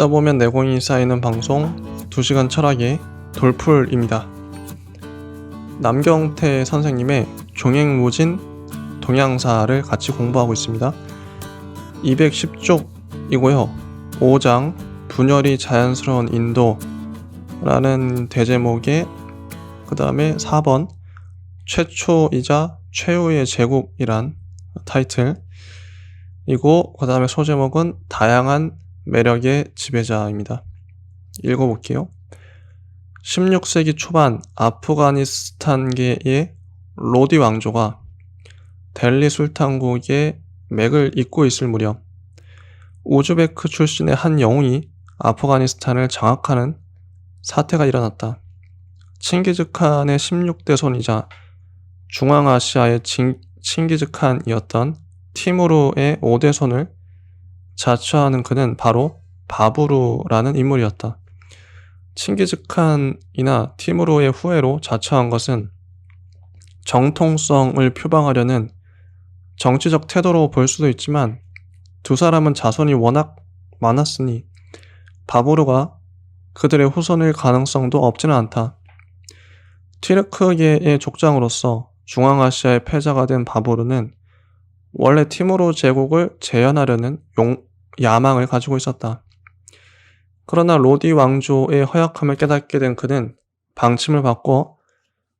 듣다 보면 내공이 쌓이는 방송 2시간 철학의 돌풀입니다. 남경태 선생님의 종횡무진 동양사를 같이 공부하고 있습니다. 210쪽이고요. 5장 분열이 자연스러운 인도라는 대제목에 그 다음에 4번 최초이자 최후의 제국이란 타이틀이고, 그 다음에 소제목은 다양한 매력의 지배자입니다. 읽어볼게요. 16세기 초반 아프가니스탄계의 로디 왕조가 델리 술탄국의 맥을 잇고 있을 무렵 우즈베크 출신의 한 영웅이 아프가니스탄을 장악하는 사태가 일어났다. 칭기즈칸의 16대 손이자 중앙아시아의 칭기즈칸이었던 티무르의 5대 손을 자처하는 그는 바로 바부르라는 인물이었다. 칭기즈칸이나 티무르의 후예로 자처한 것은 정통성을 표방하려는 정치적 태도로 볼 수도 있지만, 두 사람은 자손이 워낙 많았으니 바부르가 그들의 후손일 가능성도 없지는 않다. 튀르크계의 족장으로서 중앙아시아의 패자가 된 바부르는 원래 티무르 제국을 재현하려는 야망을 가지고 있었다. 그러나 로디 왕조의 허약함을 깨닫게 된 그는 방침을 바꿔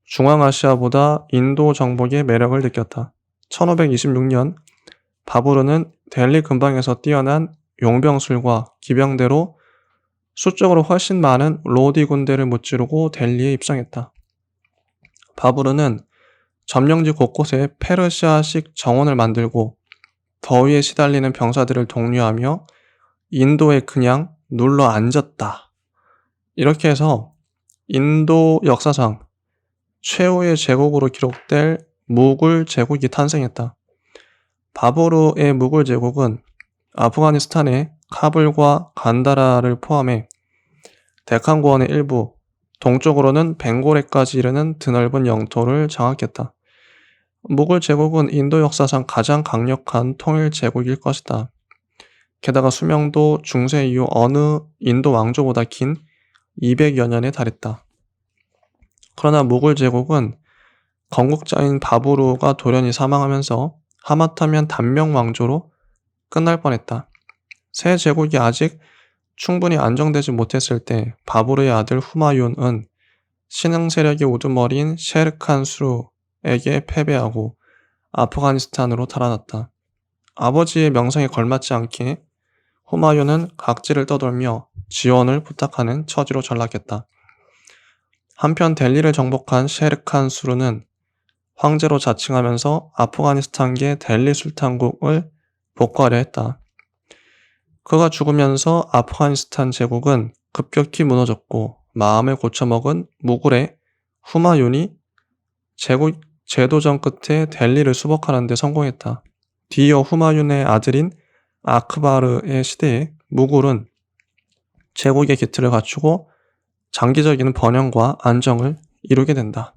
중앙아시아보다 인도 정복의 매력을 느꼈다. 1526년 바부르는 델리 근방에서 뛰어난 용병술과 기병대로 수적으로 훨씬 많은 로디 군대를 무찌르고 델리에 입성했다. 바부르는 점령지 곳곳에 페르시아식 정원을 만들고 더위에 시달리는 병사들을 독려하며 인도에 그냥 눌러 앉았다. 이렇게 해서 인도 역사상 최후의 제국으로 기록될 무굴 제국이 탄생했다. 바부르의 무굴 제국은 아프가니스탄의 카불과 간다라를 포함해 데칸고원의 일부, 동쪽으로는 벵골에까지 이르는 드넓은 영토를 장악했다. 무굴 제국은 인도 역사상 가장 강력한 통일 제국일 것이다. 게다가 수명도 중세 이후 어느 인도 왕조보다 긴 200여 년에 달했다. 그러나 무굴 제국은 건국자인 바부르가 돌연히 사망하면서 하마터면 단명 왕조로 끝날 뻔했다. 새 제국이 아직 충분히 안정되지 못했을 때 바부르의 아들 후마윤은 신흥 세력의 우두머리인 셰르칸 수르에게 패배하고 아프가니스탄으로 달아났다. 아버지의 명성에 걸맞지 않게 후마윤은 각지를 떠돌며 지원을 부탁하는 처지로 전락했다. 한편 델리를 정복한 셰르칸 수르는 황제로 자칭하면서 아프가니스탄계 델리 술탄국을 복구하려 했다. 그가 죽으면서 아프가니스탄 제국은 급격히 무너졌고 마음을 고쳐먹은 무굴의 후마윤이 제국 재도전 끝에 델리를 수복하는 데 성공했다. 뒤이어 후마윤의 아들인 아크바르의 시대에 무굴은 제국의 기틀을 갖추고 장기적인 번영과 안정을 이루게 된다.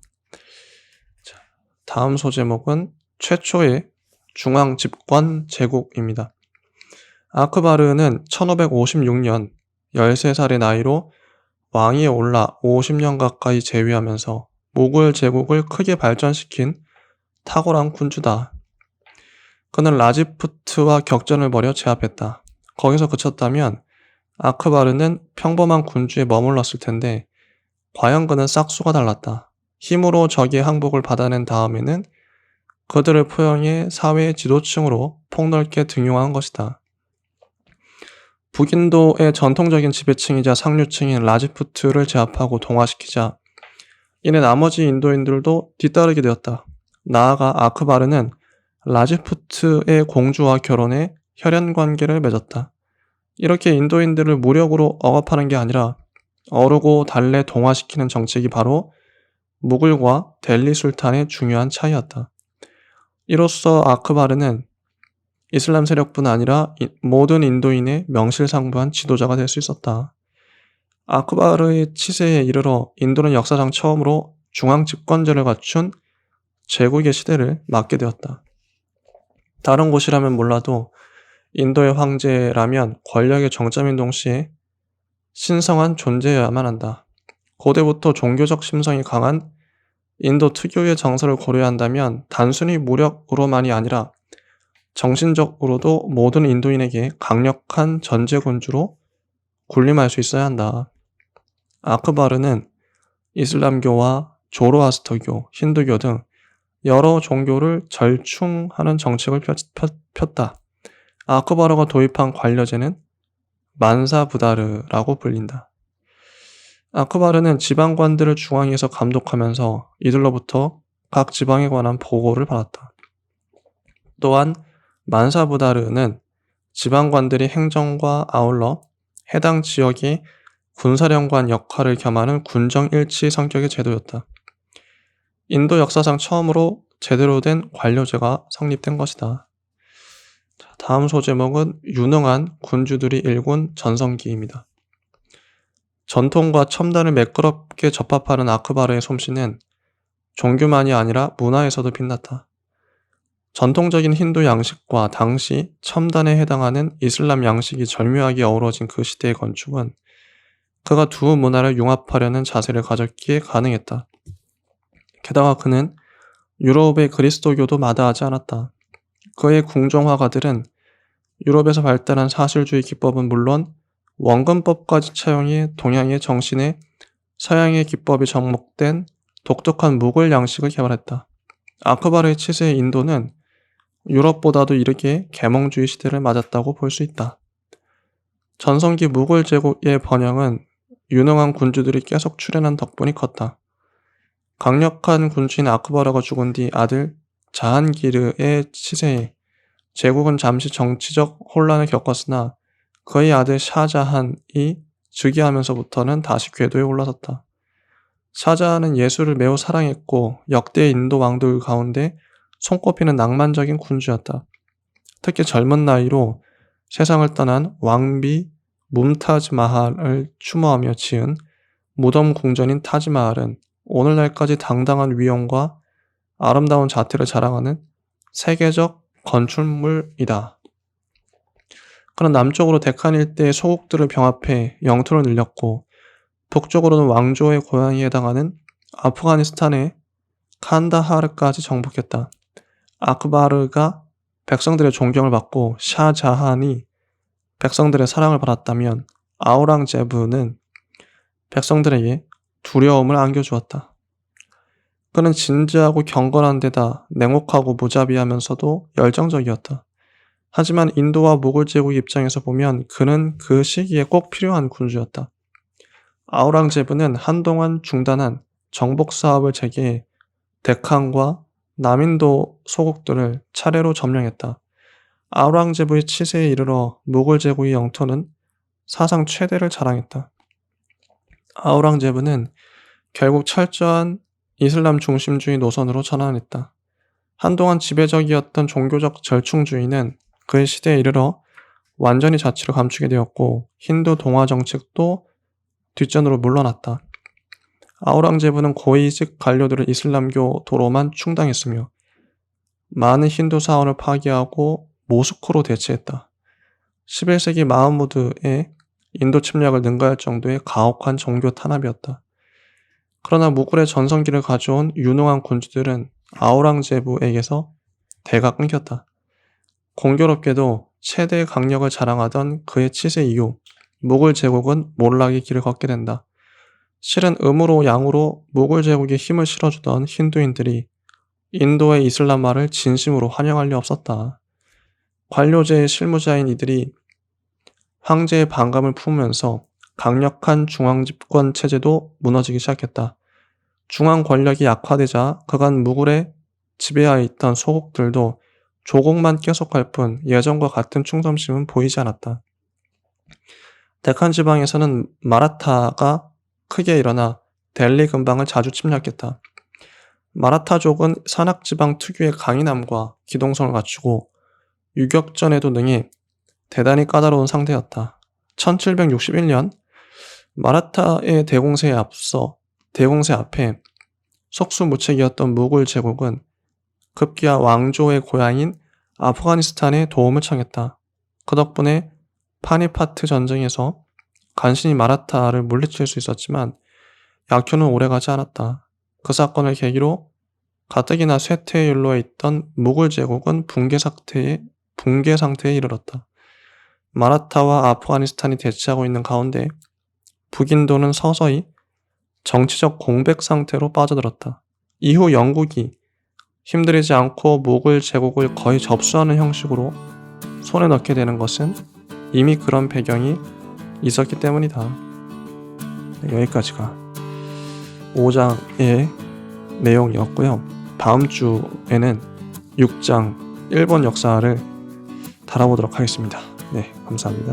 다음 소제목은 최초의 중앙 집권 제국입니다. 아크바르는 1556년 13살의 나이로 왕위에 올라 50년 가까이 재위하면서 무굴 제국을 크게 발전시킨 탁월한 군주다. 그는 라지푸트와 격전을 벌여 제압했다. 거기서 그쳤다면 아크바르는 평범한 군주에 머물렀을 텐데 과연 그는 싹수가 달랐다. 힘으로 적의 항복을 받아낸 다음에는 그들을 포용해 사회의 지도층으로 폭넓게 등용한 것이다. 북인도의 전통적인 지배층이자 상류층인 라지푸트를 제압하고 동화시키자 이내 나머지 인도인들도 뒤따르게 되었다. 나아가 아크바르는 라지푸트의 공주와 결혼해 혈연관계를 맺었다. 이렇게 인도인들을 무력으로 억압하는 게 아니라 어르고 달래 동화시키는 정책이 바로 무굴과 델리 술탄의 중요한 차이였다. 이로써 아크바르는 이슬람 세력뿐 아니라 모든 인도인의 명실상부한 지도자가 될 수 있었다. 아크바르의 치세에 이르러 인도는 역사상 처음으로 중앙 집권제를 갖춘 제국의 시대를 맞게 되었다. 다른 곳이라면 몰라도 인도의 황제라면 권력의 정점인 동시에 신성한 존재여야만 한다. 고대부터 종교적 심성이 강한 인도 특유의 정서를 고려한다면 단순히 무력으로만이 아니라 정신적으로도 모든 인도인에게 강력한 전제군주로 군림할 수 있어야 한다. 아크바르는 이슬람교와 조로아스터교, 힌두교 등 여러 종교를 절충하는 정책을 폈다. 아크바르가 도입한 관료제는 만사부다르라고 불린다. 아크바르는 지방관들을 중앙에서 감독하면서 이들로부터 각 지방에 관한 보고를 받았다. 또한 만사부다르는 지방관들이 행정과 아울러 해당 지역의 군사령관 역할을 겸하는 군정일치 성격의 제도였다. 인도 역사상 처음으로 제대로 된 관료제가 성립된 것이다. 다음 소제목은 유능한 군주들이 일군 전성기입니다. 전통과 첨단을 매끄럽게 접합하는 아크바르의 솜씨는 종교만이 아니라 문화에서도 빛났다. 전통적인 힌두 양식과 당시 첨단에 해당하는 이슬람 양식이 절묘하게 어우러진 그 시대의 건축은 그가 두 문화를 융합하려는 자세를 가졌기에 가능했다. 게다가 그는 유럽의 그리스도교도 마다하지 않았다. 그의 궁정화가들은 유럽에서 발달한 사실주의 기법은 물론 원근법까지 차용해 동양의 정신에 서양의 기법이 접목된 독특한 무굴 양식을 개발했다. 아크바르의 치세의 인도는 유럽보다도 이르게 계몽주의 시대를 맞았다고 볼 수 있다. 전성기 무굴 제국의 번영은 유능한 군주들이 계속 출현한 덕분이 컸다. 강력한 군주인 아크바르가 죽은 뒤 아들 자한기르의 치세에 제국은 잠시 정치적 혼란을 겪었으나 그의 아들 샤자한이 즉위하면서부터는 다시 궤도에 올라섰다. 샤자한은 예술을 매우 사랑했고 역대 인도 왕들 가운데 손꼽히는 낭만적인 군주였다. 특히 젊은 나이로 세상을 떠난 왕비 뭄타즈 마할을 추모하며 지은 무덤 궁전인 타지마할은 오늘날까지 당당한 위엄과 아름다운 자태를 자랑하는 세계적 건축물이다. 그는 남쪽으로 데칸 일대의 소국들을 병합해 영토를 늘렸고 북쪽으로는 왕조의 고향에 해당하는 아프가니스탄의 칸다하르까지 정복했다. 아크바르가 백성들의 존경을 받고 샤자한이 백성들의 사랑을 받았다면 아우랑제브는 백성들에게 두려움을 안겨주었다. 그는 진지하고 경건한 데다 냉혹하고 무자비하면서도 열정적이었다. 하지만 인도와 모골 제국 입장에서 보면 그는 그 시기에 꼭 필요한 군주였다. 아우랑제브는 한동안 중단한 정복 사업을 재개해 데칸과 남인도 소국들을 차례로 점령했다. 아우랑제브의 치세에 이르러 모골 제국의 영토는 사상 최대를 자랑했다. 아우랑제브는 결국 철저한 이슬람 중심주의 노선으로 전환했다. 한동안 지배적이었던 종교적 절충주의는 그의 시대에 이르러 완전히 자취를 감추게 되었고 힌두 동화 정책도 뒷전으로 물러났다. 아우랑제브는 고위직 관료들을 이슬람교 도로만 충당했으며 많은 힌두 사원을 파괴하고 모스크로 대체했다. 11세기 마흐무드의 인도 침략을 능가할 정도의 가혹한 종교 탄압이었다. 그러나 무굴의 전성기를 가져온 유능한 군주들은 아우랑제브에게서 대가 끊겼다. 공교롭게도 최대의 강력을 자랑하던 그의 치세 이후 무굴 제국은 몰락의 길을 걷게 된다. 실은 음으로 양으로 무굴 제국에 힘을 실어주던 힌두인들이 인도의 이슬람화를 진심으로 환영할 리 없었다. 관료제의 실무자인 이들이 황제의 반감을 품으면서 강력한 중앙집권 체제도 무너지기 시작했다. 중앙 권력이 약화되자 그간 무굴에 지배하에 있던 소국들도 조국만 계속할 뿐 예전과 같은 충성심은 보이지 않았다. 데칸 지방에서는 마라타가 크게 일어나 델리 근방을 자주 침략했다. 마라타족은 산악지방 특유의 강인함과 기동성을 갖추고 유격전에도 능해 대단히 까다로운 상대였다. 1761년 마라타의 대공세 앞에 속수무책이었던 무굴 제국은 급기야 왕조의 고향인 아프가니스탄에 도움을 청했다. 그 덕분에 파니파트 전쟁에서 간신히 마라타를 물리칠 수 있었지만 약효는 오래가지 않았다. 그 사건을 계기로 가뜩이나 쇠퇴의 율로에 있던 무굴 제국은 붕괴 상태에 이르렀다. 마라타와 아프가니스탄이 대치하고 있는 가운데 북인도는 서서히 정치적 공백 상태로 빠져들었다. 이후 영국이 힘들이지 않고 무굴 제국을 거의 접수하는 형식으로 손에 넣게 되는 것은 이미 그런 배경이 있었기 때문이다. 여기까지가 5장의 내용이었고요. 다음 주에는 6장 일본 역사를 다뤄보도록 하겠습니다. 네, 감사합니다.